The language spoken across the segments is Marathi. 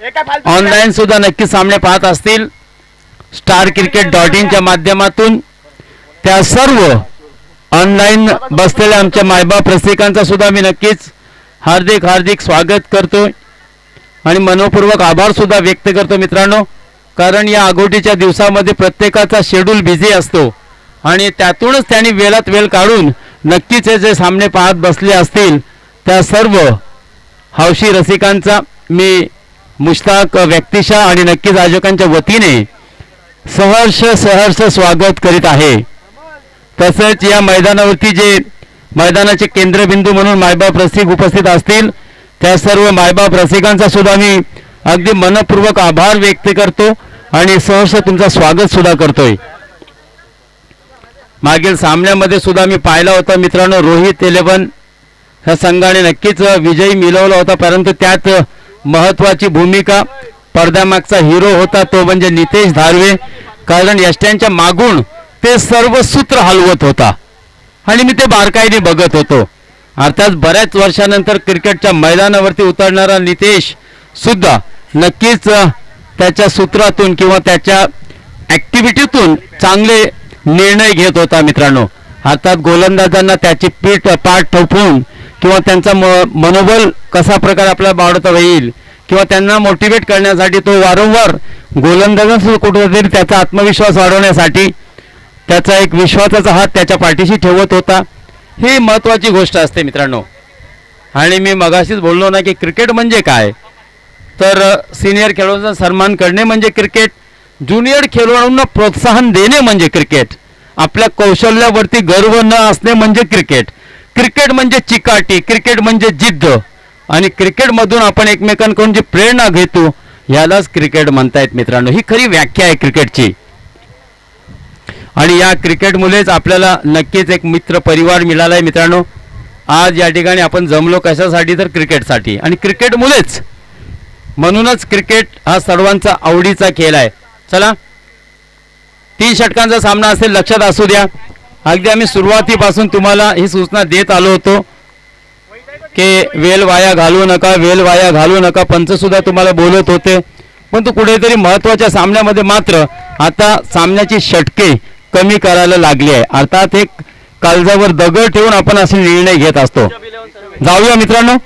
ऑनलाईन सुद्धा नक्की सामने पाहत असतील starcricket.in च्या माध्यमातून, त्या सर्व ऑनलाईन बसलेल्या आमच्या मायबाप रसिकांचा सुद्धा मी नक्कीच हार्दिक हार्दिक स्वागत करतो आणि मनपूर्वक आभार सुद्धा व्यक्त करतो मित्रांनो. कारण या आगोटीच्या दिवसामध्ये प्रत्येकाचा शेड्यूल बिझी असतो आणि त्यातूनच त्यांनी वेळात वेळ काढून नक्कीच हे जे सामने पाहत बसले असतील त्या सर्व हौशी रसिकांचा मी मुश्ताक व्यक्तिशः आणि नक्कीच आयोजकांच्या वतीने सहर्ष स्वागत करीत आहे. तसेच या मैदानावरती जे मैदानाचे केंद्रबिंदू म्हणून मायबाप रसिक उपस्थित असतील त्या सर्व मायबाप रसिकांचा सुद्धा मी अगदी मनपूर्वक आभार व्यक्त करतो आणि सहर्ष तुमचं स्वागत सुद्धा करतोय. मागील सामन्यामध्ये सुद्धा मी पाहिला होता मित्रांनो, रोहित 11 ह्या संघाने नक्कीच विजयी मिळवला होता, परंतु त्यात महत्वाची भूमिका पडद्यामागचा हिरो होता तो म्हणजे नितेश धारवे. कारण यष्ट्यांच्या मागून ते सर्व सूत्र हलवत होता आणि मी ते बारकाईने बघत होतो. अर्थात बऱ्याच वर्षानंतर क्रिकेटच्या मैदानावरती उतरणारा नितेश सुद्धा नक्कीच त्याच्या सूत्रातून किंवा त्याच्या ॲक्टिव्हिटीतून चांगले निर्णय घेत होता मित्रांनो. अर्थात गोलंदाजांना त्याची पाठ ठोकून किंवा त्यांचा मनोबल कसा प्रकारे आपल्याला वाढवता येईल किंवा त्यांना मोटिवेट करण्यासाठी तो वारंवार गोलंदाजांसुद्धा कुठेतरी त्याचा आत्मविश्वास वाढवण्यासाठी त्याचा एक विश्वासाचा हात त्याच्या पाठीशी ठेवत होता. ही महत्त्वाची गोष्ट असते मित्रांनो. आणि मी मगाशीच बोललो ना की क्रिकेट म्हणजे काय, तर सिनियर खेळाडूंचा सन्मान करणे म्हणजे क्रिकेट, ज्युनियर खेळाडूंना प्रोत्साहन देणे म्हणजे क्रिकेट, आपल्या कौशल्यावरती गर्व न असणे म्हणजे क्रिकेट, क्रिकेट म्हणजे चिकाटी, क्रिकेट म्हणजे जिद्द आणि क्रिकेटमधून आपण एकमेकांकडून जी प्रेरणा घेतो यालाच क्रिकेट म्हणतायत मित्रांनो. ही खरी व्याख्या आहे क्रिकेटची. आणि या क्रिकेटमुळेच आपल्याला नक्कीच एक मित्र परिवार मिळाला आहे मित्रांनो. आज या ठिकाणी आपण जमलो कशासाठी, तर क्रिकेटसाठी. आणि क्रिकेटमुळेच, म्हणूनच क्रिकेट हा सर्वांचा आवडीचा खेळ आहे. चला 3 षटकांचा सामना असेल, लक्षात असू द्या. अगदी आम्ही सुरुवातीपासून तुम्हाला ही सूचना देत आलो होतो की वेळ वाया घालवू नका, वेळ वाया घालवू नका. पंच सुद्धा तुम्हाला बोलत होते, पण तो कुठेतरी महत्त्वाच्या सामन्यामध्ये मात्र आता सामन्याची षटके कमी करायला लागली आहे. अर्थात एक काळजावर दगड ठेवून आपण असे निर्णय घेत असतो. जाऊया मित्रांनो.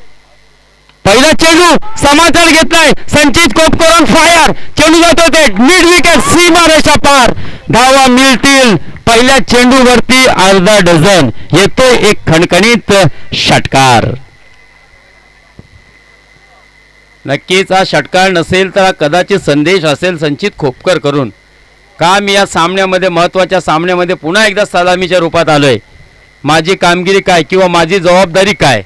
पहिला चेंडू समाचार घेतलाय, संचित कोपकरून फायर, चेंडू जातो ते मिड विकेट, सीमारेषा पार, धावा मिळतील. पहिल्या चेंडूवरती अर्धा डझन, येतोय एक खणखणीत षटकार. नक्कीच हा षटकार नसेल तर हा कदाचित संदेश असेल संचित खोपकर करून, का मी या सामन्यामध्ये महत्त्वाच्या सामन्यामध्ये पुन्हा एकदा सलामीच्या रूपात आलोय. माझी कामगिरी काय किंवा माझी जबाबदारी काय,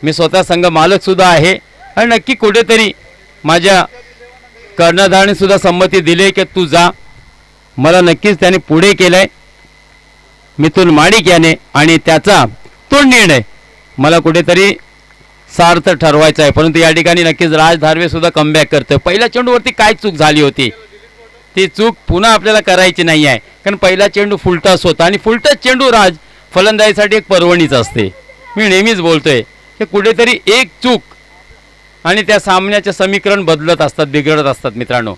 मी स्वतः संघ मालक सुद्धा आहे आणि नक्की कुठेतरी माझ्या कर्णधाराने सुद्धा संमती दिली की तू जा. मला नक्कीच त्याने पुढे केलंय मिथुन माडिक याने आणि त्याचा तो निर्णय मला कुठेतरी सार्थ ठरवायचा आहे. परंतु या ठिकाणी नक्कीच राज धारवे सुद्धा कमबॅक करतोय. पहिल्या चेंडूवरती काय चूक झाली होती ती चूक पुन्हा आपल्याला करायची नाही आहे, कारण पहिला चेंडू फुलटस होता आणि फुलटस चेंडू राज फलंदाजीसाठी एक पर्वणीच असते. मी नेहमीच बोलतोय की कुठेतरी एक चूक आणि त्या सामन्याचे समीकरण बदलत असतात, बिघडत असतात मित्रांनो.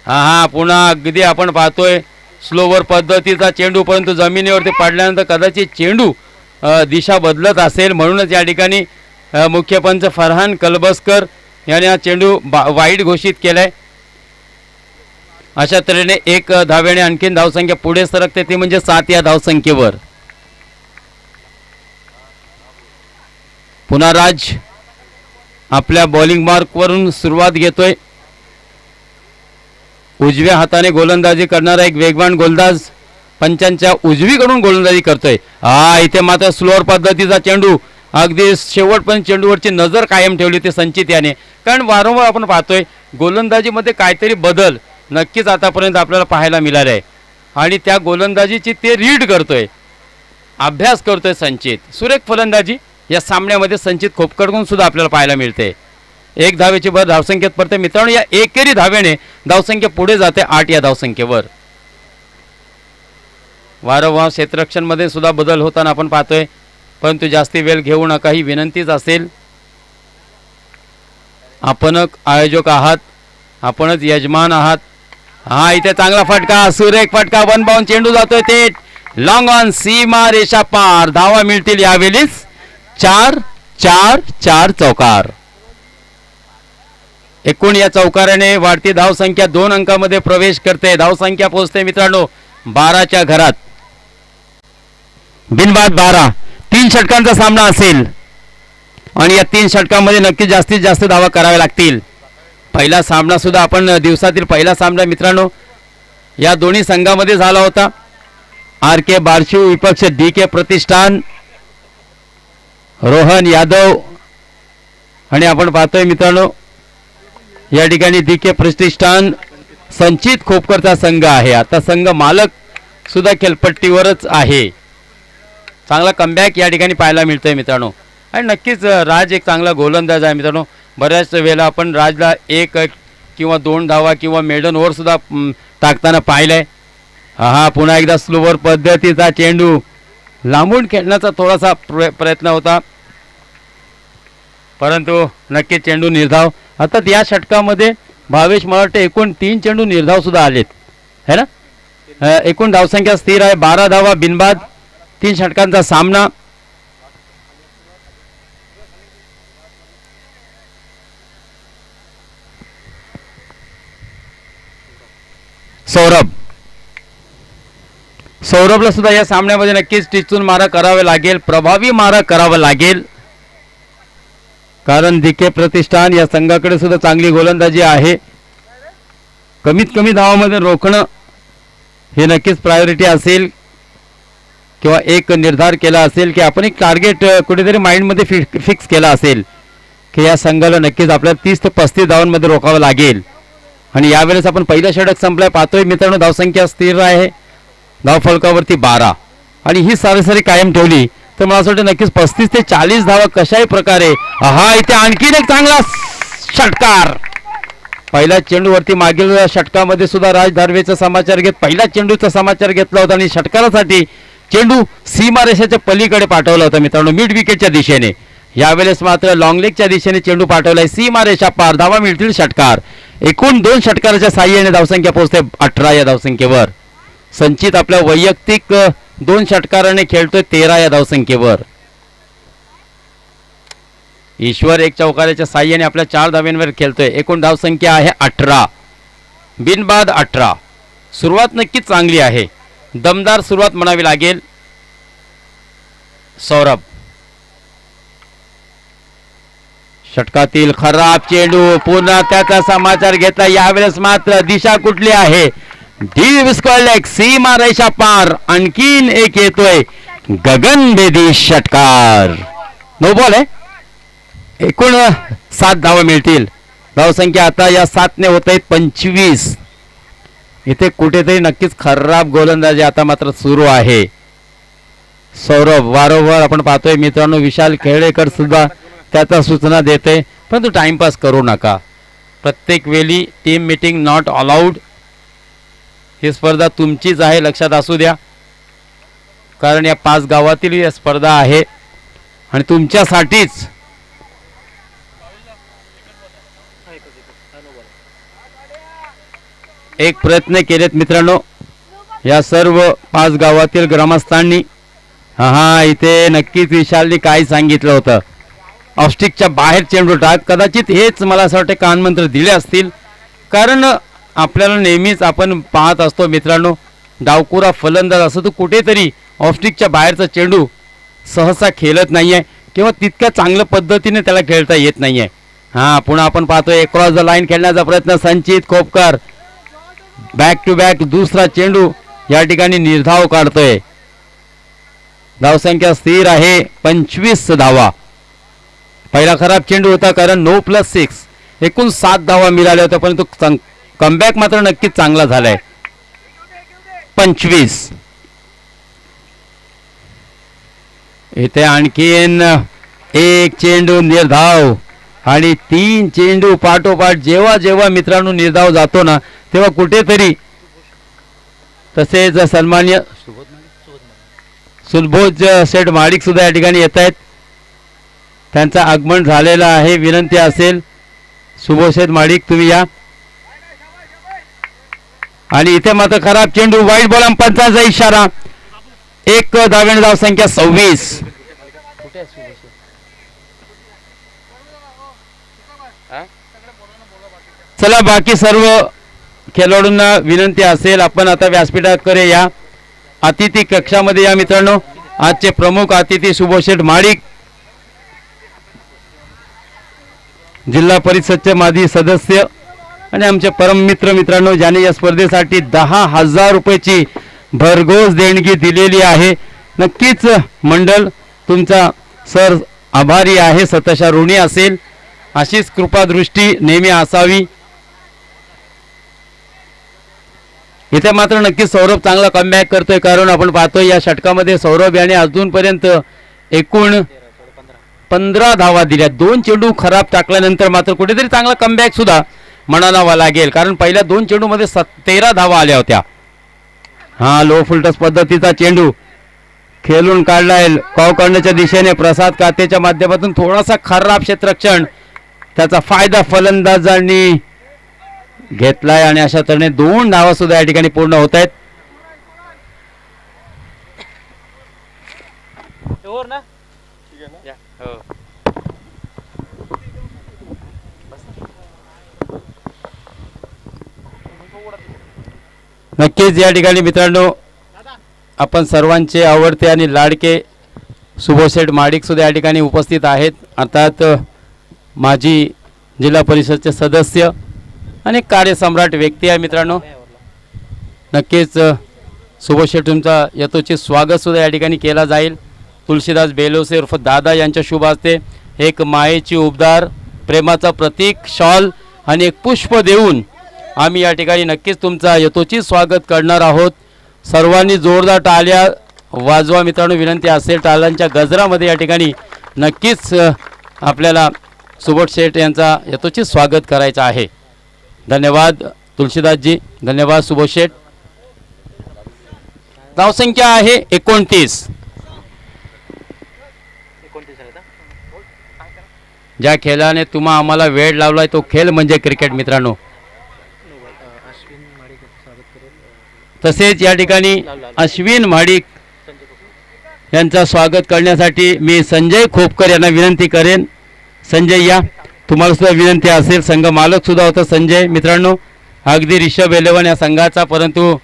हा पुन्हा अगदी आपण पाहतोय स्लोवर पद्धतीचा चेंडू, परंतु जमिनीवरती पडल्यानंतर कदाचित चेंडू दिशा बदलत असेल. म्हणूनच या ठिकाणी मुख्य पंच फरहान कलबसकर याने हा चेंडू वाईड घोषित केलाय. अशा तऱ्हेने 1 धावेने आणखीन धावसंख्या पुढे सरकते, ती म्हणजे 7 या धावसंख्येवर. पुन्हा राज आपल्या बॉलिंग मार्कवरून सुरुवात घेतोय. उजव्या हाताने गोलंदाजी करणारा एक वेगवान गोलंदाज पंचांच्या उजवीकडून गोलंदाजी करतोय. इथे मात्र स्लोअर पद्धतीचा चेंडू, अगदी शेवटपर्यंत चेंडूवरची नजर कायम ठेवली होती संचित याने. कारण वारंवार आपण पाहतोय गोलंदाजीमध्ये काहीतरी बदल नक्कीच आतापर्यंत आपल्याला पाहायला मिळाले आहे आणि त्या गोलंदाजीची ते रीड करतोय, अभ्यास करतोय संचित. सुरेख फलंदाजी या सामन्यामध्ये संचित खोपकरकडून सुद्धा आपल्याला पाहायला मिळते. 1 धावेची भर धावसंख्येत पडते मित्रांनो. या एकेरी धावेने धावसंख्या पुढे जाते 8 या धावसंख्येवर. वारंवार क्षेत्ररक्षणमध्ये सुद्धा बदल होताना आपण पाहतोय, परंतु जास्ती वेळ घेऊ नका ही विनंतीच असेल. आपणच आयोजक आहात, आपणच यजमान आहात. हा इथे चांगला फटका, सुरेख फटका, वन बाउंड चेंडू जातोय ते लॉंग ऑन, सीमा रेषा पार. धावा मिळतील यावेळीच 4-4-4 चौकार. एकूण या चौकाराने वाढती धावसंख्या 2 अंकामध्ये प्रवेश करते. धावसंख्या पोहोचते मित्रांनो 12च्या घरात. बिनबाद 12. 3 षटकांचा सामना असेल आणि या 3 षटकांमध्ये नक्की जास्तीत जास्त धावा कराव्या लागतील. पहिला सामना सुद्धा आपण दिवसातील पहिला सामना मित्रांनो या दोन्ही संघामध्ये झाला होता. RK बारशिव विपक्ष DK प्रतिष्ठान, रोहन यादव. आणि आपण पाहतोय मित्रांनो या ठिकाणी DK प्रतिष्ठान संचित खोपकरचा संघ आहे. आता संघ मालक सुद्धा खेळपट्टीवरच आहे. चांगला कमबॅक या ठिकाणी पाहायला मिळतोय मित्रांनो. आणि नक्कीच राज एक चांगला गोलंदाज आहे मित्रांनो. बऱ्याच वेळेला आपण राजला 1 किंवा 2 धावा किंवा मेडन ओव्हर सुद्धा टाकताना पाहिलंय. हा पुन्हा एकदा स्लोवर पद्धतीचा चेंडू, लांबून खेळण्याचा थोडासा प्रयत्न होता, परंतु नक्कीच चेंडू निर्धाव. आता या षटकामध्ये भावेश मला वाटतं एकूण 3 चेंडू निर्धाव सुद्धा आलेत है ना. एकूण धावसंख्या स्थिर आहे. 12 धावा बिनबाद. 3 षटकांचा सामना. सौरभला सुद्धा या सामन्यामध्ये नक्कीच टिचून मारा करावे लागेल, प्रभावी मारा करावा लागेल, कारण DK प्रतिष्ठान या संघाकडे सुद्धा चांगली गोलंदाजी आहे. कमीत कमी धावामध्ये रोखणं हे नक्कीच प्रायोरिटी असेल, किंवा एक निर्धार केला असेल की आपण एक टार्गेट कुठेतरी माइंडमध्ये फिक्स केला असेल की या संघाला नक्कीच आपल्याला 30 ते 35 धावांमध्ये रोखावं लागेल. आणि यावेळेस आपण पहिलं षटक संपलाय पाहतोय मित्रांनो. धावसंख्या स्थिर आहे, धावफलकावरती 12. आणि ही सरासरी कायम ठेवली तर मला असं वाटतं नक्कीच 35 ते 40 धावा कशाही प्रकारे. हा इथे आणखीन एक चांगला षटकार. पहिल्या चेंडूवरती मागील षटकामध्ये सुद्धा राज धारवेचा समाचार घेत पहिल्या चेंडूचा समाचार घेतला होता आणि षटकारासाठी चेंडू सीमारेषेच्या पलीकडे पाठवला होता मित्रांनो, मिड विकेटच्या दिशेने. यावेळेस मात्र लॉंग लेगच्या दिशेने चेंडू पाठवलाय सीमारेषा पार. धावा मिळतील षटकार. एकूण 2 षटकाराच्या साह्याने धावसंख्या पोहोचते 18 या धावसंख्येवर. संचित आपल्या वैयक्तिक 2 षटकाराने खेळतोय 13 या धावसंख्येवर. ईश्वर 1 चौकाराच्या साह्याने आपल्या 4 धाव्यांवर खेळतोय. एकूण धावसंख्या आहे 18 बिनबाद 18. सुरुवात नक्कीच चांगली आहे, दमदार सुरुवात म्हणावी लागेल. सौरभ षटकातील खराब चेंडू, पुन्हा त्याचा समाचार घेतला. यावेळेस मात्र दिशा कुठली आहे, डीप स्क्वेअर लेग, सीमा रेषा पार. आणखीन एक येतोय गगनभेदी षटकार. नो बॉल आहे. एकूण 7 धावा मिळतील. धावसंख्या आता या 7ने होत आहेत 25. इथे कुठेतरी नक्कीच खराब गोलंदाजी आता मात्र सुरू आहे. सौरभ वारंवार आपण पाहतोय मित्रांनो, विशाल खेळेकर सुद्धा त्याचा सूचना देते, परंतु टाइमपास करू नका. प्रत्येक वेळी टीम मीटिंग नॉट अलाउड. ही स्पर्धा तुमचीच आहे, लक्षात असू द्या, कारण या 5 गावातील ही स्पर्धा आहे आणि तुमच्यासाठीच. एक प्रयत्न केलेत मित्रांनो या सर्व 5 गावातील ग्रामस्थांनी. हा इथे नक्कीच विशालने काय सांगितलं होतं, ऑफस्टिकच्या बाहेर चेंडू टाक. कदाचित हेच मला असं वाटतं कानमंत्र दिले असतील, कारण आपल्याला नेहमीच आपण पाहत असतो मित्रांनो, डावकुरा फलंदाज असतो तो कुठेतरी ऑफस्टिकच्या बाहेरचा चेंडू सहसा खेळत नाहीये किंवा तितक्या चांगल्या पद्धतीने त्याला खेळता येत नाहीये. हा पुन्हा आपण पाहतोय क्रॉस द लाईन खेळण्याचा प्रयत्न संचित खोपकर. बॅक टू बॅक दुसरा चेंडू या ठिकाणी निर्धाव काढतोय. धावसंख्या स्थिर आहे 25 धावा. पहिला खराब चेंडू होता, कारण 9+6 एकूण 7 धावा मिळाल्या होत्या, परंतु कमबॅक मात्र नक्कीच चांगला झालाय 25. इथे आणखीन एक चेंडू निर्धाव आणि 3 चेंडू पाठोपाठ. जेव्हा जेव्हा मित्रांनो निर्धाव जातो ना, तेव्हा कुठेतरी तसेच सन्मान्य सुलभोज शेठ माडिक सुद्धा या ठिकाणी येत आहेत. त्यांचं आगमन झालेलं आहे. विनंती असेल सुभोषेत माडिक तुम्ही या. आणि इथे मात्र खराब चेंडू, वाईट बॉल, पंचांचा इशारा. एक धावेने धाव संख्या 26. चला बाकी सर्व खेळाडूंना विनंती असेल आपण आता व्यासपीठाकडे या, अतिथी कक्षामध्ये या मित्रांनो. आजचे प्रमुख अतिथी सुभोषेठ माडिक, जिल्हा परिषदचे माजी सदस्य आणि आमचे परम मित्र मित्रांनो, ज्याने या स्पर्धेसाठी 10,000 रुपयाची भरघोस देणगी दिलेली आहे. नक्कीच मंडळ तुमचा सर आभारी आहे, सतशा ऋणी असेल. अशीच कृपादृष्टी नेहमी असावी. इथे मात्र नक्कीच सौरभ चांगला कमबॅक करतोय, कारण आपण पाहतोय या षटकामध्ये सौरभ याने अजूनपर्यंत एकूण 15 धावा दिल्या. 2 चेंडू खराब टाकल्यानंतर मात्र कुठेतरी चांगला कमबॅक सुद्धा म्हणावा लागेल, कारण पहिल्या 2 चेंडूमध्ये 13 धावा आल्या होत्या. हा लो फुलटस पद्धतीचा चेंडू खेळून काढलाय काव करण्याच्या दिशेने. प्रसाद कातेच्या माध्यमातून थोडासा खराब क्षेत्ररक्षण, त्याचा फायदा फलंदाजांनी घेतलाय आणि अशा तऱ्हेने 2 धावा सुद्धा या ठिकाणी पूर्ण होत आहेत. नक्कीच या ठिकाणी मित्रांनो आपण सर्वांचे आवडते आणि लाडके सुभोषेठ माडिक सुद्धा या ठिकाणी उपस्थित आहेत. अर्थात माजी जिल्हा परिषदचे सदस्य आणि कार्यसम्राट व्यक्ती आहे मित्रांनो. नक्कीच सुभोषेठ तुमचा यथोचित स्वागत सुद्धा या ठिकाणी केला जाईल. तुलसीदास बेलोसे उर्फ दादा यांच्या शुभ हस्ते एक मायेची उबदार प्रेमाचा प्रतीक शॉल आणि एक पुष्प देऊन आम्ही या ठिकाणी नक्कीच तुमचा यथोचित स्वागत करणार आहोत. सर्वांनी जोरदार टाळ्या वाजवा मित्रांनो, विनंती असेल. टाळ्यांच्या गजरामध्ये या ठिकाणी नक्कीच आपल्याला सुभोष शेठ यांचा यथोचित स्वागत करायचं आहे. धन्यवाद तुलसीदासजी, धन्यवाद सुभोष शेठ. धावसंख्या आहे 29. ज्या खेळाने तुम्हा आम्हाला वेळ लावलाय तो खेळ म्हणजे क्रिकेट मित्रांनो. तसेच या ठिकाणी अश्विन माडिक यांचा स्वागत करण्यासाठी मी संजय खोपकर यांना विनंती करेन. संजय या, तुम्हाला सुद्धा विनंती असेल. संघ मालक सुद्धा होता संजय मित्रांनो, अगदी रिषभ 11 या संघाचा, परंतु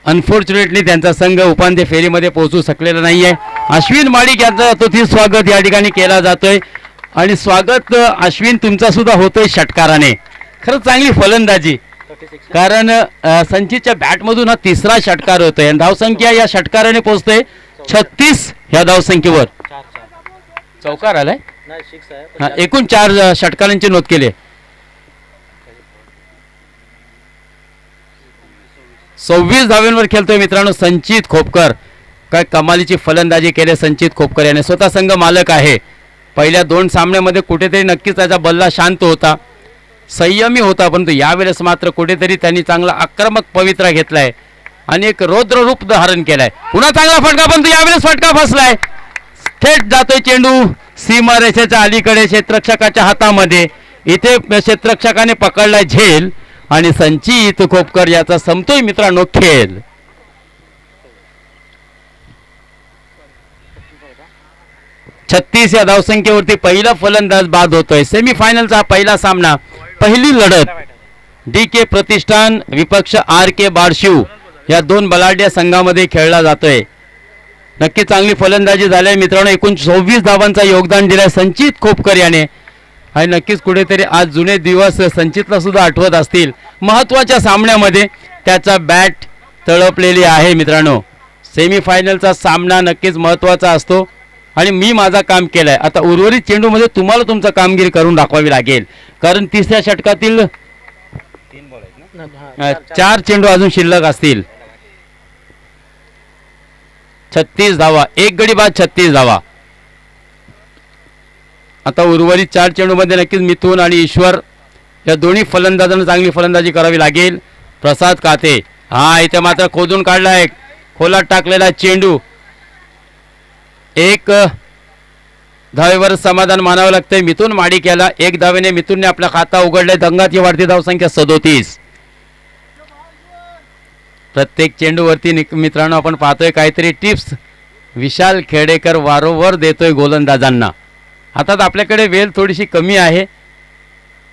अनफॉर्च्युनेटली त्यांचा संघ उपांत्य फेरीमध्ये पोहोचू शकलेला नाही आहे. अश्विन माडिक यांचा अतिथी स्वागत या ठिकाणी केला जातोय आणि स्वागत अश्विन तुमचा सुद्धा होतोय षटकाराने. खरंच चांगली फलंदाजी, कारण संचितच्या बॅटमधून हा 3रा षटकार होतोय आणि धावसंख्या या षटकाराने पोहोचते 36 ह्या धावसंख्येवर. चौकार आलाय, एकूण 4 षटकारांची नोंद केली. 26 धावांवर खेळतोय मित्रांनो संचित खोपकर. काय कमालीची फलंदाजी केली संचित खोपकर याने. स्वतः संघ मालक आहे. पहिल्या 2 सामन्यामध्ये कुठेतरी नक्कीच त्याचा बल्ला शांत होता, संयमी होता, परंतु यावेळेस मात्र कुठेतरी त्यांनी चांगला आक्रमक पवित्रा घेतलाय आणि एक रौद्र रूप धारण केलाय. पुन्हा चांगला फटका, परंतु यावेळेस फटका फसलाय. थेट जातोय चेंडू सीमारेषेच्या अलीकडे क्षेत्ररक्षकाच्या हातामध्ये. इथे क्षेत्ररक्षकाने पकडलाय झेल आणि संचित खोपकर याचा संपतोय मित्रांनो खेळ. छत्तीस या धावसंख्येवरती पहिला फलंदाज बाद होतोय. सेमीफायनलचा पहिला सामना, पहिली लढत DK प्रतिष्ठान विपक्ष RK बारशिव या 2 बलाढ्य संघामध्ये खेळला जातोय. नक्की चांगली फलंदाजी झाली मित्रांनो. एकूण 24 धावांचा योगदान दिलाय संचित खोपकर याने. आणि नक्कीच कुठेतरी आज जुने दिवस संचितला सुद्धा आठवत असतील. महत्त्वाच्या सामन्यामध्ये त्याचा बॅट तळपलेली आहे मित्रांनो. सेमीफायनलचा सामना नक्कीच महत्त्वाचा असतो आणि मी माझा काम केलंय. आता उर्वरित चेंडूमध्ये तुम्हाला तुमचं कामगिरी करून दाखवावी लागेल, कारण 3ऱ्या षटकातील 4 चेंडू अजून शिल्लक असतील. 36 धावा, एक गडी बाद 36 धावा. आता उर्वरित 4 चेंडूमध्ये नक्कीच मिथुन आणि ईश्वर या दोन्ही फलंदाजांना चांगली फलंदाजी करावी लागेल. प्रसाद काते, हा इथे मात्र खोदून काढला, एक खोलात टाकलेला चेंडू. एक धावेवर समाधान मानावं लागतंय. मिथुन माडिक याला 1 धावेने मिथुनने आपला खाता उघडलाय. दंगाची वाढती धावसंख्या 37. प्रत्येक चेंडूवरती मित्रांनो आपण पाहतोय काहीतरी टिप्स विशाल खेडेकर वारंवार देतोय गोलंदाजांना. आता आपल्याकडे वेळ थोडीशी कमी आहे.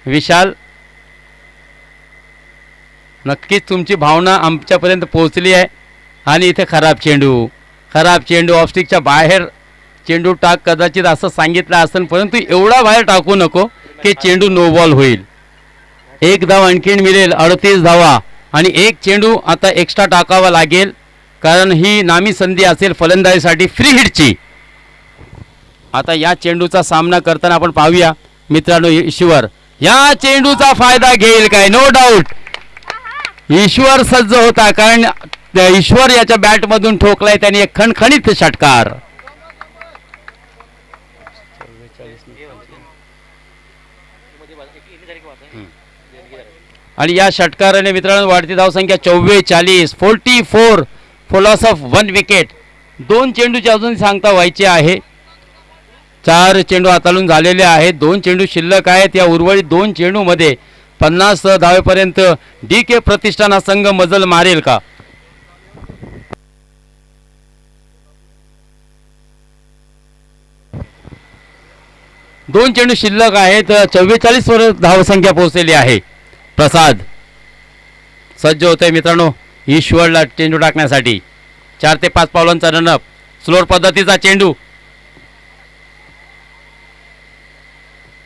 विशाल, नक्कीच तुमची भावना आमच्यापर्यंत पोहोचली आहे. आणि इथे खराब चेंडू ऑफस्टिकच्या बाहेर चेंडू टाक, कदाचित असं सांगितलं असेल, परंतु एवढा बाहेर टाकू नको की चेंडू नो बॉल होईल. 1 धाव आणखीन मिळेल. 38 धावा आणि 1 चेंडू आता एक्स्ट्रा टाकावा लागेल, कारण ही नामी संधी असेल फलंदाजीसाठी फ्री हिटची. आता या चेंडूचा सामना करताना आपण पाहूया मित्रांनो. ईश्वर या चेंडूचा फायदा घेईल काय? नो डाऊट ईश्वर सज्ज होता, कारण ईश्वर याच्या बॅटमधून ठोकलाय त्याने एक खणखणीत षटकार. आणि या षटकाराने मित्रांनो वाढती धावसंख्या 44. 44 फॉर लॉस ऑफ 1 विकेट. 2 चेंडूची अजून सांगता व्हायची आहे. 4 चेंडू हाताळून झालेले आहेत. 2 चेंडू शिल्लक आहेत. या उर्वरित 2 चेंडूमध्ये 50 धावेपर्यंत DK प्रतिष्ठान हा संघ मजल मारेल का? दोन चेंडू शिल्लक आहेत. 44 वर धावसंख्या पोहोचलेली आहे. प्रसाद सज्ज होतोय मित्रांनो ईश्वरला चेंडू टाकण्यासाठी. 4 ते 5 पावलांचा रनअप. स्लोअर पद्धतीचा चेंडू.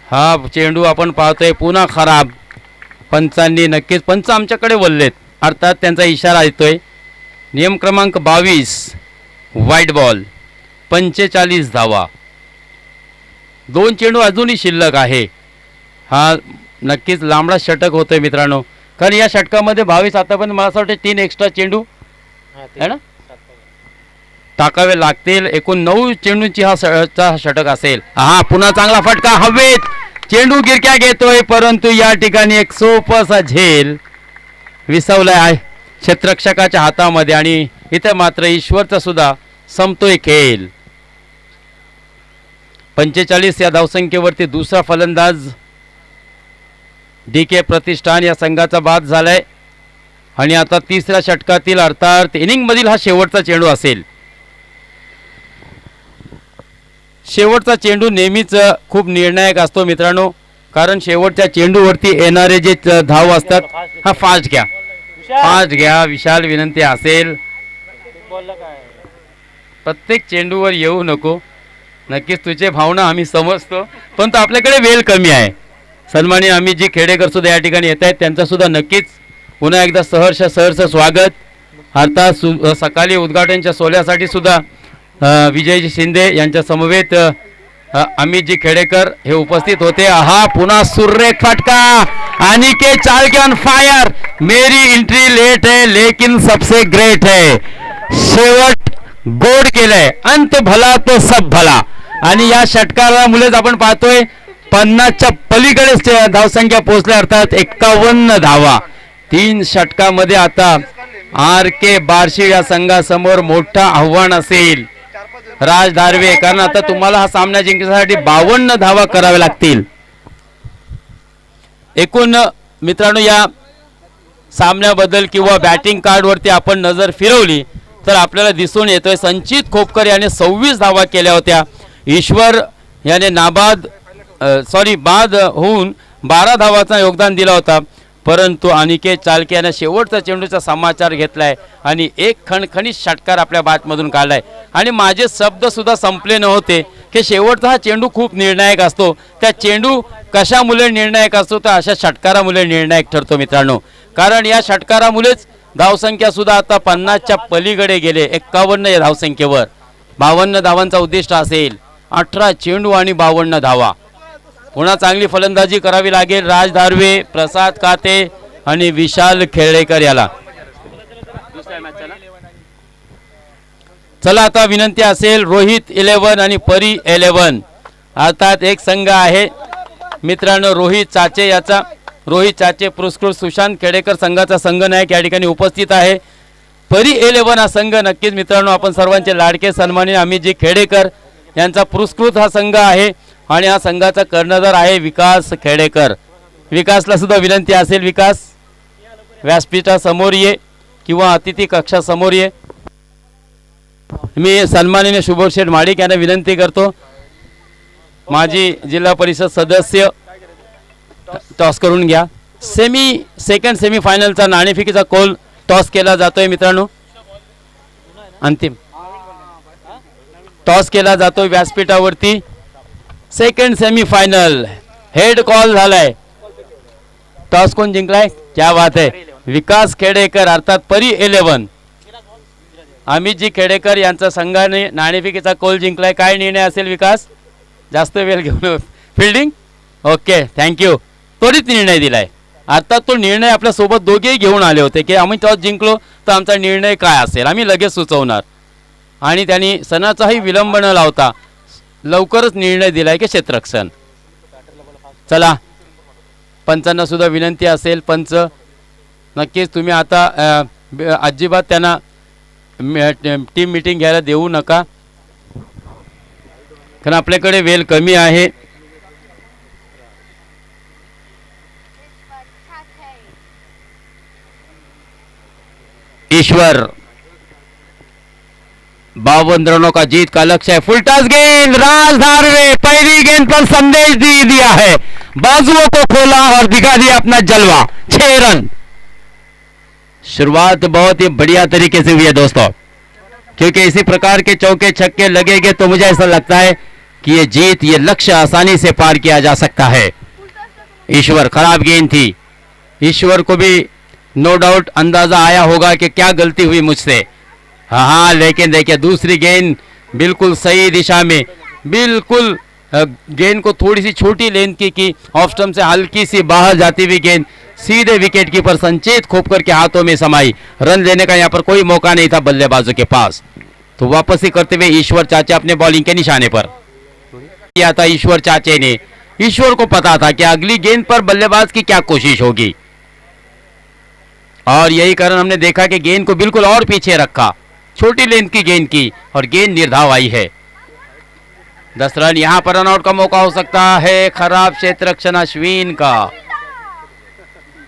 हा चेंडू आपण पाहतोय पुन्हा खराब. पंचांनी नक्कीच पंच आमच्याकडे वळलेत, अर्थात त्यांचा इशारा येतोय. नियम क्रमांक 22 वाईट बॉल. 45 धावा. 2 चेंडू अजूनही शिल्लक आहे. हा नक्कीच लांबडा षटक होतोय मित्रांनो, कारण या षटकामध्ये 22 आतापर्यंत मला असं वाटतं 3 एक्स्ट्रा चेंडू आहे ना टाकावे लागतील. एकूण 9 चेंडूंची हा षटक असेल. हा पुन्हा चांगला फटका हवेत. चेंडू गिरक्या घेतोय, परंतु या ठिकाणी एक सोपसा झेल विसवलाय आहे क्षेत्ररक्षकाच्या हातामध्ये. आणि इथे मात्र ईश्वरचा सुद्धा संपतोय खेळ. 45 या धावसंख्येवरती दुसरा फलंदाज DK प्रतिष्ठान या संघाचा बाद झालाय. आणि आता तिसऱ्या षटकातील अर्थात इनिंगमधील हा शेवटचा चेंडू असेल. शेवटचा चेंडू नेहमीच खूप निर्णायक असतो मित्रांनो, कारण शेवटच्या चेंडूवरती येणारे जे धाव असतात. हा फास्ट घ्या विशाल, विनंती असेल. प्रत्येक चेंडूवर येऊ नको. नक्कीच तुझे भावना आम्ही समजतो, पण तो आपल्याकडे वेळ कमी आहे. सन्माननीय अमितजी खेडेकर सुद्धा या ठिकाणी येत आहेत. त्यांचं सुद्धा नक्कीच पुन्हा एकदा सहर्ष स्वागत. अर्थात सकाळी उद्घाटनच्या सोहळ्यासाठी सुद्धा विजयजी शिंदे यांच्या समवेत अमितजी खेडेकर हे उपस्थित होते. हा पुन्हा सुरेख फटका. Aniket Chalke on fire. मेरी एंट्री लेट है लेकिन सबसे ग्रेट है. शेवट गोड केलंय. अंत भला तो सब भला. आणि या षटकारामुळेच आपण पाहतोय 50च्या पलीकडे धावसंख्या पोहोचल्या, अर्थात 51 धावा. 3 षटकामध्ये आता RK बार्शी या संघासमोर मोठं आव्हान असेल राज धारवे, कारण आता तुम्हाला हा सामना जिंकण्यासाठी 52 धावा कराव्या लागतील. एकूण मित्रांनो या सामन्याबद्दल किंवा बॅटिंग कार्डवरती आपण नजर फिरवली तर आपल्याला दिसून येतोय संचित खोपकर याने 26 धावा केल्या होत्या. ईश्वर याने बाद होऊन 12 धावाचा योगदान दिला होता, परंतु अनिकेत चाळके याने शेवटचा चेंडूचा समाचार घेतलाय आणि एक खणखणीत षटकार आपल्या बॅटमधून काढलाय. आणि माझे शब्द सुद्धा संपले नव्हते की शेवटचा हा चेंडू खूप निर्णायक असतो. त्या चेंडू कशामुळे निर्णायक असतो तर अशा षटकारामुळे निर्णायक ठरतो मित्रांनो, कारण या षटकारामुळेच धावसंख्या सुद्धा आता 50च्या पलीकडे गेले. 51 या धावसंख्येवर 52 धावांचा उद्दिष्ट असेल. 18 चेंडू आणि 52 धावा. पुन्हा चांगली फलंदाजी करावी लागेल राज धारवे, प्रसाद काते आणि विशाल खेडेकर याला. चला आता विनंती असेल रोहित 11 आणि परी 11. अर्थात एक संघ आहे मित्रांनो रोहित चाचे पुरस्कृत सुशांत खेडेकर संघाचा संघनायक या ठिकाणी उपस्थित आहे. परी 11 हा संघ नक्कीच मित्रांनो आपण सर्वांचे लाडके सन्माननीय अमितजी खेडेकर यांचा पुरस्कृत हा संघ आहे आणि हा संघाचा कर्णधार आहे विकास खेडेकर. विकासला सुद्धा विनंती असेल, विकास व्यासपीठासमोर ये किंवा अतिथी कक्षासमोर ये. मी सन्माननीय शुभोर शेठ माडिक यांना विनंती करतो, माजी जिल्हा परिषद सदस्य, टॉस करून घ्या. सेकंड सेमीफायनलचा नाणेफेकीचा कौल टॉस केला जातोय मित्रांनो. अंतिम टॉस केला जातोय व्यासपीठावरती. सेकंड सेमीफायनल हेड कॉल झालाय. टॉस कोण जिंकलाय? क्या बात आहे, विकास खेडेकर अर्थात परी 11. अमितजी खेडेकर यांचा संघाने नाणेफेकीचा कौल जिंकलाय. काय निर्णय असेल विकास? जास्त वेळ घेऊन फिल्डिंग. Okay, thank you. त्वरित निर्णय दिलाय. अर्थात तो निर्णय आपल्या सोबत दोघेही घेऊन आले होते की आम्ही टॉस जिंकलो तर आमचा निर्णय काय असेल आम्ही लगेच सुचवणार, आणि त्यांनी सणाचाही विलंब न लावता लवकरच निर्णय दिलाय की क्षेत्ररक्षण. चला, पंचांना सुद्धा विनंती असेल, पंच नक्कीच तुम्ही आता अजिबात त्यांना टीम मीटिंग घ्यायला देऊ नका, कारण आपल्याकडे वेळ कमी आहे. ईश्वर 52 रनों का जीत का लक्ष्य है. फुल टॉस गेंद राजधार में पहली गेंद पर संदेश दिया है, बाजुओं को खोला और दिखा दिया अपना जलवा. 6 रन. शुरुआत बहुत ही बढ़िया तरीके से हुई है दोस्तों, क्योंकि इसी प्रकार के चौके छक्के लगेंगे तो मुझे ऐसा लगता है कि ये जीत, ये लक्ष्य आसानी से पार किया जा सकता है. ईश्वर, खराब गेंद थी. ईश्वर को भी नो डाउट अंदाजा आया होगा कि क्या गलती हुई मुझसे. हाँ, लेकिन देखिए दूसरी गेंद बिल्कुल सही दिशा में, बिल्कुल गेंद को थोड़ी सी छोटी लेंथ की ऑफ स्टंप से हल्की सी बाहर जाती हुई गेंद सीधे विकेट कीपर संचेत खोपकर के हाथों में समाई. रन लेने का यहाँ पर कोई मौका नहीं था बल्लेबाजों के पास. तो वापसी करते हुए ईश्वर चाचा अपने बॉलिंग के निशाने पर किया था. ईश्वर चाचे ने, ईश्वर को पता था कि अगली गेंद पर बल्लेबाज की क्या कोशिश होगी, और यही कारण हमने देखा कि गेंद को बिल्कुल और पीछे रखा, छोटी लेंथ की गेंद की, और गेंद निर्धाव आई है. 10 रन. यहां पर रनआउट का मौका हो सकता है. खराब क्षेत्ररक्षण अश्विन का.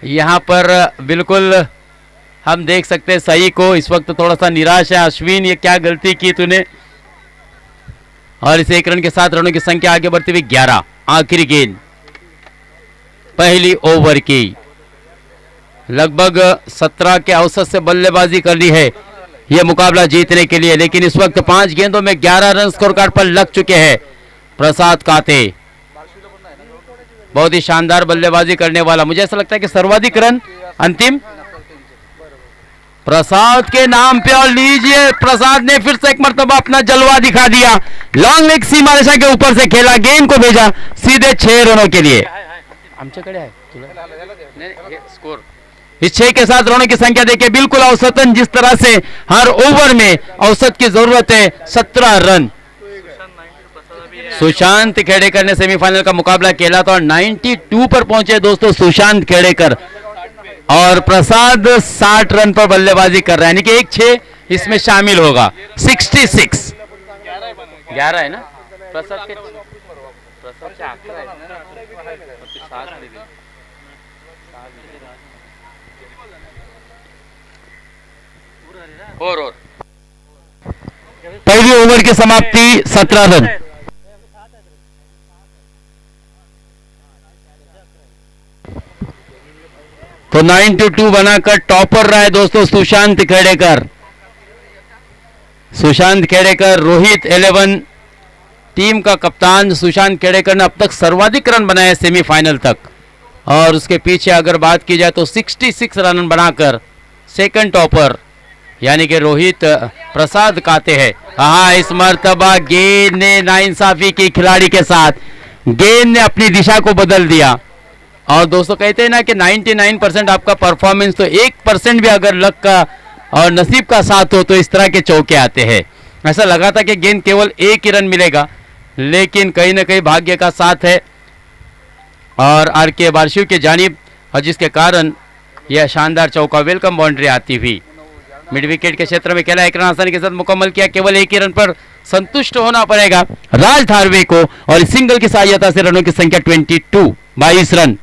यहां पर बिल्कुल हम देख सकते हैं सही को इस वक्त थोड़ा सा निराश है. अश्विन, ये क्या गलती की तूने? और इस 1 रन के साथ रनों की संख्या आगे बढ़ती हुई 11. आखिरी गेंद पहली ओवर की. लगभग 17 के औसत से बल्लेबाजी करनी है यह मुकाबला जीतने के लिए, लेकिन इस वक्त 5 गेंदों में 11 रन स्कोर कार्ड पर लग चुके हैं. प्रसाद काते बहुत ही शानदार बल्लेबाजी करने वाला, मुझे ऐसा लगता है कि सर्वाधिक रन अंतिम प्रसाद के नाम पे. और लीजिए, प्रसाद ने फिर से एक मर्तबा अपना जलवा दिखा दिया. लॉन्ग लेग सीमा रेखा के ऊपर से खेला, गेंद को भेजा सीधे 6 रनों के लिए. स्कोर इस 6 के साथ रनों की संख्या देखिए बिल्कुल औसतन, जिस तरह से हर ओवर में औसत की जरूरत है 17 रन. सुशांत खेड़ेकर ने सेमीफाइनल का मुकाबला खेला था और 92 पर पहुंचे दोस्तों सुशांत खेड़ेकर, और प्रसाद 60 रन पर बल्लेबाजी कर रहा है, यानी कि 1-6 इसमें शामिल होगा. 66 11 है ना प्रसाद के, और पहली ओवर की समाप्ति 17 रन. तो 92 बनाकर टॉपर रहा है दोस्तों सुशांत खेड़ेकर. सुशांत खेड़ेकर रोहित 11 टीम का कप्तान. सुशांत खेड़ेकर ने अब तक सर्वाधिक रन बनाए सेमीफाइनल तक, और उसके पीछे अगर बात की जाए तो 66 रन बनाकर सेकंड टॉपर यानी कि रोहित प्रसाद काते हैं. हाँ, इस मर्तबा गेंद ने नाइंसाफी की खिलाड़ी के साथ, गेंद ने अपनी दिशा को बदल दिया. और दोस्तों कहते हैं ना कि 99% आपका परफॉर्मेंस, तो 1% भी अगर लक का और नसीब का साथ हो तो इस तरह के चौके आते हैं. ऐसा लगा था कि गेंद केवल 1 ही रन मिलेगा, लेकिन कहीं ना कहीं भाग्य का साथ है और आर के बारशिव की जानिब, और जिसके कारण यह शानदार चौका वेलकम बाउंड्री आती हुई. मिड विकेट के क्षेत्र में खेला, 1 रन आसानी के साथ मुकम्मल किया. केवल 1 ही रन पर संतुष्ट होना पड़ेगा राज धारवे को, और सिंगल की सहायता से रनों की संख्या 22 रन।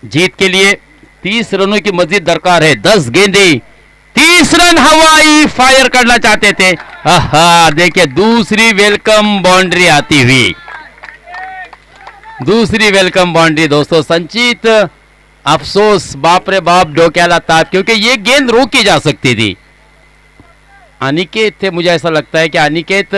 जीत के लिए 30 रनों की मजीद दरकार है। 10 गेंदे 30 रन हवाई फायर करना चाहते थे। देखिए दूसरी वेलकम बाउंड्री आती हुई, दूसरी वेलकम बाउंड्री दोस्तों। संचित अफसोस, बाप रे बाप, डोक्याला ताप, क्योंकि ये गेंद रोकी जा सकती थी। अनिकेत थे, मुझे ऐसा लगता है कि अनिकेत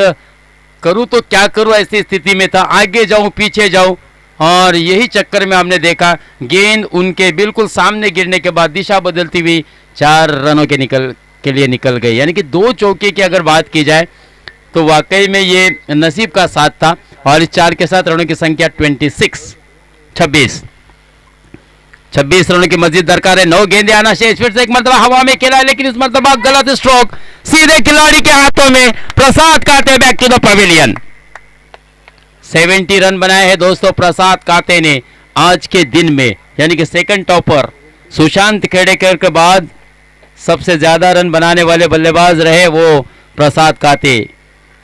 करूं तो क्या करूं ऐसी स्थिति में था, आगे जाऊं पीछे जाऊं, और यही चक्कर में हमने देखा गेंद उनके बिल्कुल सामने गिरने के बाद दिशा बदलती हुई 4 रनों के लिए निकल गई। यानी कि 2 चौके की अगर बात की जाए तो वाकई में ये नसीब का साथ था। और इस 4 के साथ रनों की संख्या 26 रनों की मजीद दरकार है। 9 गेंदे आना शेष। फिर से एक मरतबा हवा में खेला है, लेकिन इस मरतबा गलत स्ट्रोक सीधे खिलाड़ी के हाथों में। Prasad Kate back to the pavilion. 70 run बनाए हैं दोस्तों प्रसाद काते ने आज के दिन में, यानी कि सेकंड टॉपर सुशांत खेड़ेकर के बाद सबसे ज्यादा रन बनाने वाले बल्लेबाज रहे वो प्रसाद काते।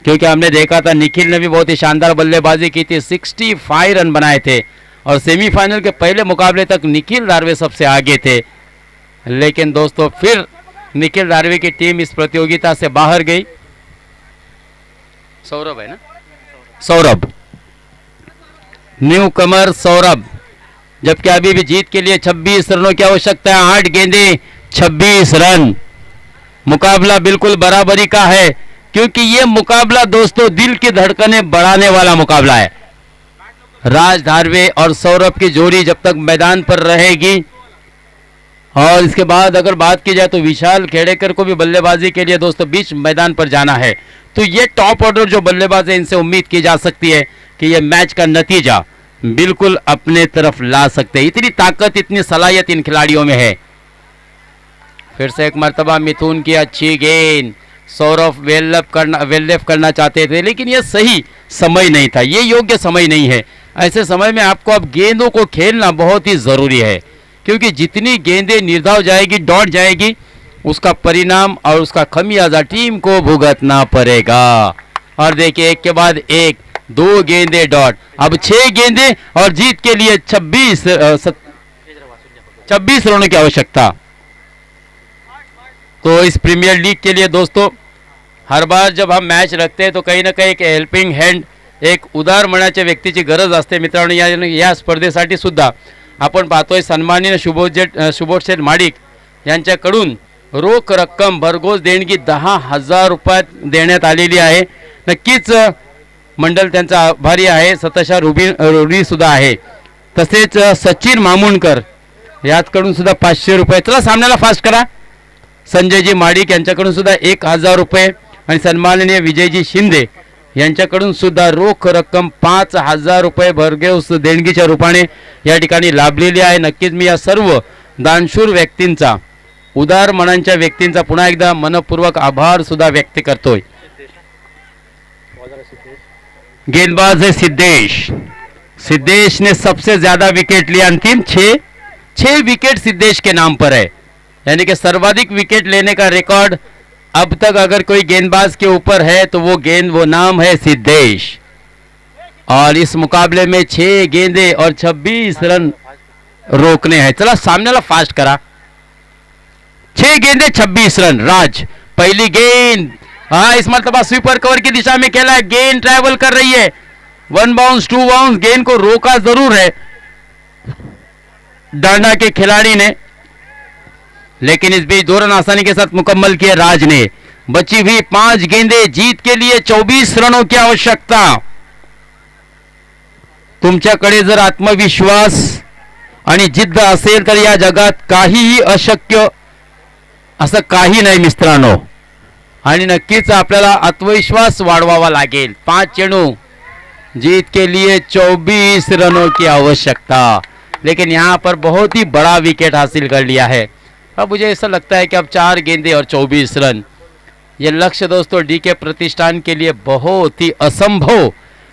क्योंकि हमने देखा था निखिल ने भी बहुत ही शानदार बल्लेबाजी की थी, 65 रन बनाए थे, और सेमीफाइनल के पहले मुकाबले तक निखिल दारवे सबसे आगे थे। लेकिन दोस्तों फिर निखिल दारवे की टीम इस प्रतियोगिता से बाहर गई। सौरभ है ना, सौरभ न्यू कमर सौरभ, जबकि अभी भी जीत के लिए 26 रनों की आवश्यकता है। 8 गेंदे 26 रन। मुकाबला बिल्कुल बराबरी का है, क्योंकि ये मुकाबला दोस्तों दिल की धड़कनें बढ़ाने वाला मुकाबला है। राज धारवे और सौरभ की जोड़ी जब तक मैदान पर रहेगी, और इसके बाद अगर बात की जाए तो विशाल खेड़ेकर को भी बल्लेबाजी के लिए दोस्तों बीच मैदान पर जाना है। तो ये टॉप ऑर्डर जो बल्लेबाज है, इनसे उम्मीद की जा सकती है कि ये मैच का नतीजा बिल्कुल अपने तरफ ला सकते हैं। इतनी ताकत, इतनी सलाहियत इन खिलाड़ियों में है। फिर से एक मर्तबा मिथुन की अच्छी गेंद। सौरभ वेललेफ करना चाहते थे, लेकिन यह सही समय नहीं था, ये योग्य समय नहीं है। ऐसे समय में आपको अब गेंदों को खेलना बहुत ही जरूरी है, क्योंकि जितनी गेंदें निर्धाव जाएगी, डॉट जाएगी, उसका परिणाम और उसका खमियाजा टीम को भुगतना पड़ेगा। और देखिए एक के बाद एक 2 गेंदे डॉट, अब 6 गेंदे और जीत के लिए 26 रनों की आवश्यकता। तो इस प्रीमियर लीग के लिए दोस्तों हर बार जब हम मॅच रखते हैं तो काही ना काही एक हेल्पिंग हँड, एक उदार मनाच्या व्यक्तीची गरज असते मित्रांनो। या स्पर्धेसाठी सुद्धा आपण पाहतोय सन्माननीय सुबोध शेठ माडिक यांच्याकडून रोख रक्कम भरघोस देणगी 10,000 रुपयात देण्यात आलेली आहे। नक्कीच मंडळ त्यांचा आभारी आहे। सतशा रुबी सुद्धा आहे। तसेच सचिन मामुणकर याचकडून सुद्धा 500 रुपये। चला सामन्याला फास्ट करा। संजयजी माडिक यांच्याकडून सुद्धा 1,000 रुपये आणि सन्माननीय विजयजी शिंदे यांच्याकडून सुद्धा रोख रक्कम 5,000 रुपये भरघोस देणगीच्या रूपाने या ठिकाणी लाभलेली आहे। नक्कीच मी या सर्व दानशूर व्यक्तींचा, उदार मनांच्या व्यक्तींचा पुन्हा एकदा मनपूर्वक आभार सुद्धा व्यक्त करतोय। गेंदबाज है सिद्धेश ने सबसे ज्यादा विकेट लिया, अंतिम 6 विकेट सिद्धेश के नाम पर है। यानी कि सर्वाधिक विकेट लेने का रिकॉर्ड अब तक अगर कोई गेंदबाज के ऊपर है तो वो नाम है सिद्धेश। और इस मुकाबले में 6 गेंदे और 26 रन रोकने हैं। चला सामने फास्ट करा। 6 गेंदे 26 रन। राज पहली गेंद, हाँ इस मरतबा स्वीपर कवर की दिशा में खेला है। गेंद ट्रैवल कर रही है, 1 बाउंस 2 बाउंस, गेंद को रोका जरूर है डांडा के खिलाड़ी ने, लेकिन इस बीच 2 रन आसानी के साथ मुकम्मल किए राज ने। बची हुई 5 गेंदे, जीत के लिए 24 रनों की आवश्यकता। तुमच्याकडे जर आत्मविश्वास आणि जिद्द असेल तर या जगात काहीही अशक्य असं काही नाही मित्रांनो। आणि नक्कीच आपल्याला आत्मविश्वास वाढवावा लागेल। 5 चेंडू, जीत के लिए 24 रनों की आवश्यकता। लेकिन यहां पर बहुत ही बड़ा विकेट हासिल कर लिया है। अब मुझे ऐसा लगता है कि अब 4 गेंदे और 24 रन, ये लक्ष्य दोस्तों डीके प्रतिष्ठान के लिए बहुत ही असंभव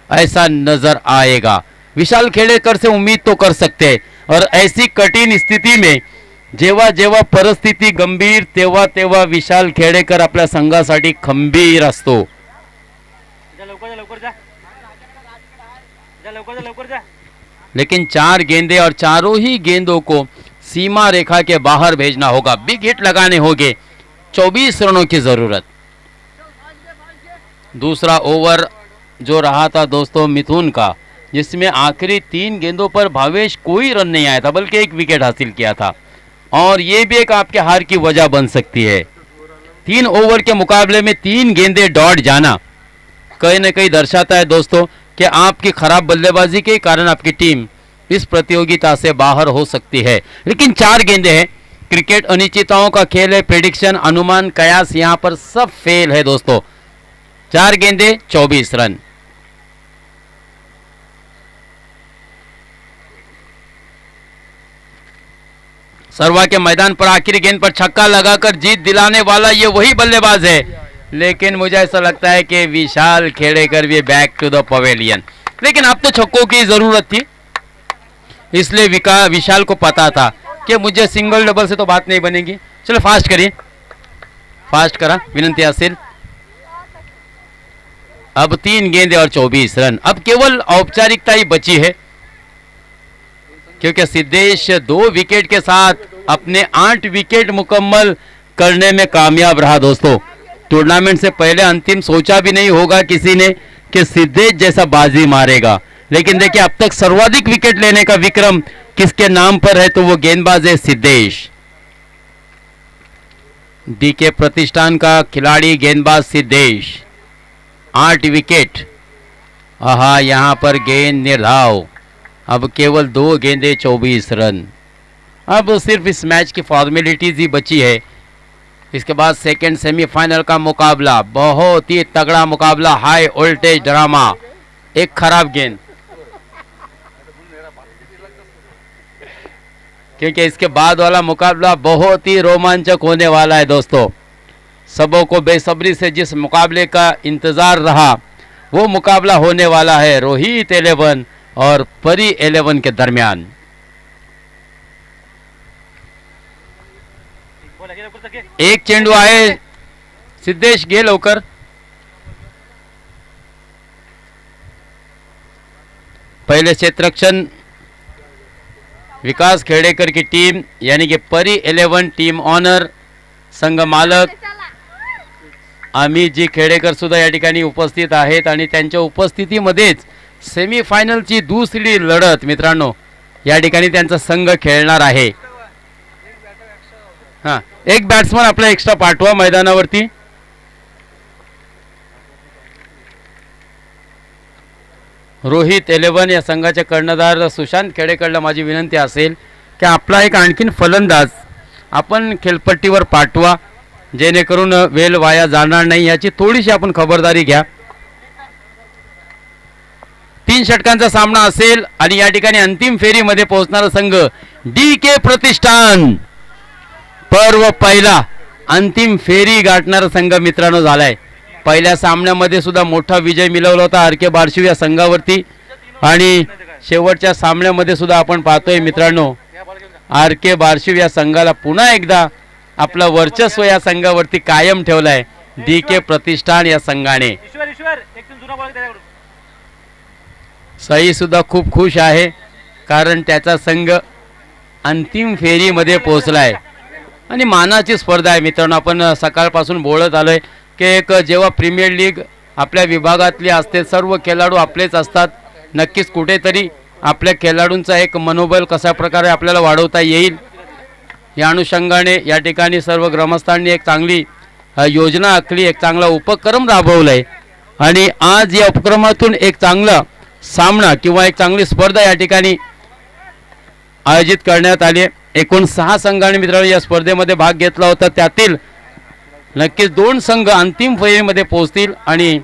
ऐसा नजर आएगा। विशाल खेड़ेकर से उम्मीद तो कर सकते हैं, और ऐसी कठिन स्थिति में जेव्हा जेव्हा परिस्थिती गंभीर तेव्हा तेव्हा विशाल खेडेकर आपल्या संघासाठी खंबीर असतो. लेकिन 4 गेंदे और चारों ही गेंदों को सीमा रेखा के बाहर भेजना होगा. बिग हिट लगाने होंगे. 24 रनों की जरूरत. दूसरा ओवर जो रहा था दोस्तों मिथुन का, जिसमें आखिरी 3 गेंदों पर भावेश कोई रन नहीं आया था बल्कि 1 विकेट हासिल किया था और ये भी एक आपके हार की वजह बन सकती है. 3 ओवर के मुकाबले में 3 गेंदे डॉट जाना कहीं न कहीं दर्शाता है दोस्तों कि आपकी खराब बल्लेबाजी के कारण आपकी टीम इस प्रतियोगिता से बाहर हो सकती है. लेकिन 4 गेंदे हैं. क्रिकेट अनिश्चितताओं का खेल है. प्रेडिक्शन, अनुमान, कयास यहां पर सब फेल है दोस्तों. 4 गेंदे 24 रन. सरवा के मैदान पर आखिरी गेंद पर छक्का लगाकर जीत दिलाने वाला ये वही बल्लेबाज है. लेकिन मुझे ऐसा लगता है कि विशाल खेड़ेकर भी बैक टू द पवेलियन. लेकिन अब तो छक्कों की जरूरत थी, इसलिए विशाल को पता था कि मुझे सिंगल डबल से तो बात नहीं बनेगी. चलो फास्ट करिए. फास्ट करा विनंती असेल. अब 3 गेंदे और 24 रन. अब केवल औपचारिकता ही बची है क्योंकि सिद्धेश 2 विकेट के साथ अपने 8 विकेट मुकम्मल करने में कामयाब रहा दोस्तों. टूर्नामेंट से पहले अंतिम सोचा भी नहीं होगा किसी ने कि सिद्धेश जैसा बाजी मारेगा. लेकिन देखिए अब तक सर्वाधिक विकेट लेने का विक्रम किसके नाम पर है तो वो गेंदबाज है सिद्धेश. डीके प्रतिष्ठान का खिलाड़ी गेंदबाज सिद्धेश. 8 विकेट. आहा, यहां पर गेंद निर्धाव. अब केवल 2 गेंदे 24 रन. अब सिर्फ इस मैच की फॉर्मेलिटीज ही बची है. इसके बाद सेकंड सेमीफाइनल का मुकाबला, बहुत ही तगड़ा मुकाबला, हाई वोल्टेज ड्रामा. एक खराब गेंद, क्योंकि इसके बाद वाला मुकाबला बहुत ही रोमांचक होने वाला है दोस्तों. सबों को बेसब्री से जिस मुकाबले का इंतजार रहा वो मुकाबला होने वाला है रोहित 11 और परी 11 के दरमियान. एक चेंडू आहे. सिद्धेश घे लवकर. पहले क्षेत्ररक्षण विकास खेड़ेकर की टीम यानी कि परी 11 टीम ऑनर संघ मालक अमित जी खेड़ेकर सुद्धा या ठिकाणी उपस्थित आहेत आणि त्यांच्या उपस्थितीमध्येच सेमीफायनलची दुसरी लढत मित्रांनो या ठिकाणी त्यांचा संघ खेळणार आहे. हां, एक बॅट्समन आपला एक्स्ट्रा पाठवा मैदानावरती. रोहित 11 या संघाचे कर्णधार सुशांत खेडेकरला माझी विनंती असेल की आपला एक आणखीन फलंदाज आपण खेळपट्टीवर पाठवा जेणेकरून वेळ वाया जाणार नाही याची थोडीशी आपण खबरदारी घ्या. 3 षटकांचा सामना असेल आणि या ठिकाणी अंतिम फेरीमध्ये पोहोचणारा संघ डीके प्रतिष्ठान पर्व पहिला अंतिम फेरी गाठणारा संघ मित्रांनो झालाय. पहिल्या सामन्यामध्ये सुद्धा मोठा विजय मिळवला होता आर के बारशिव या संघावरती आणि शेवटच्या सामन्यामध्ये सुद्धा आपण पाहतोय मित्रांनो आर के बारशिव या संघाला पुन्हा एकदा आपलं वर्चस्व या संघावरती कायम ठेवलंय डीके प्रतिष्ठान या संघाने. सई सुद्धा खूप खुश आहे कारण त्याचा संघ अंतिम फेरीमध्ये पोहोचलाय आणि मानाची स्पर्धा आहे मित्रांनो. आपण सकाळपासून बोलत आलोय की एक जेव्हा प्रीमियर लीग आपल्या विभागातली असते सर्व खेळाडू आपलेच असतात. नक्कीच कुठेतरी आपल्या खेळाडूंचा एक मनोबल कशा प्रकारे आपल्याला वाढवता येईल या अनुषंगाने या ठिकाणी सर्व ग्रामस्थांनी एक चांगली योजना आखली, एक चांगला उपक्रम राबवलाय आणि आज या उपक्रमातून एक चांगला सामना किंवा एक चांगली स्पर्धा या ठिकाणी आयोजित करण्यात आली. एकूण 6 संघांनी मित्रांनो या स्पर्धेमध्ये भाग घेतला होता. त्यातील नक्कीच 2 संघ अंतिम फेरीमध्ये पोहोचतील आणि